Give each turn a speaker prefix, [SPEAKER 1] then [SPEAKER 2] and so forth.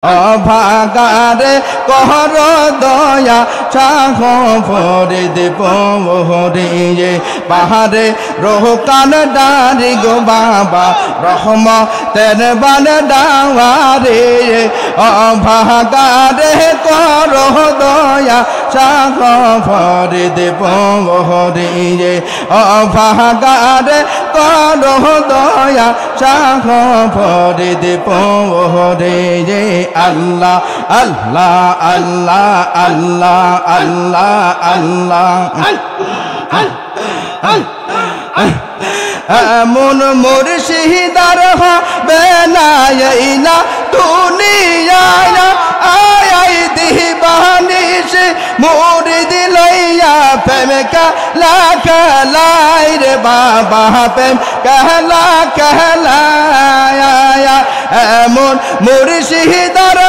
[SPEAKER 1] অভাগারে কর দয়া চাহ ফরিদ পহরিয়ে পাহাড়ে রোকান ডারি গো বাবা রহমতের বান ডাওয়ারে অভাগারে কর দয়া চাহ ফরিদ পহরিয়ে অভাগারে কর দয়া চাহ ফরিদ পহরিয়ে আল্লাহ আল্লাহ আল্লাহ আল্লাহ আল্লাহ আল্লাহ এমন মুর্শিদার হবে না এইনা দুনিয়ায় আয় দিবানিশ মুরিদ লইয়া প্রেম কালা কালাই রে বাবা প্রেম কালা কালায় এমন মুর্শিদার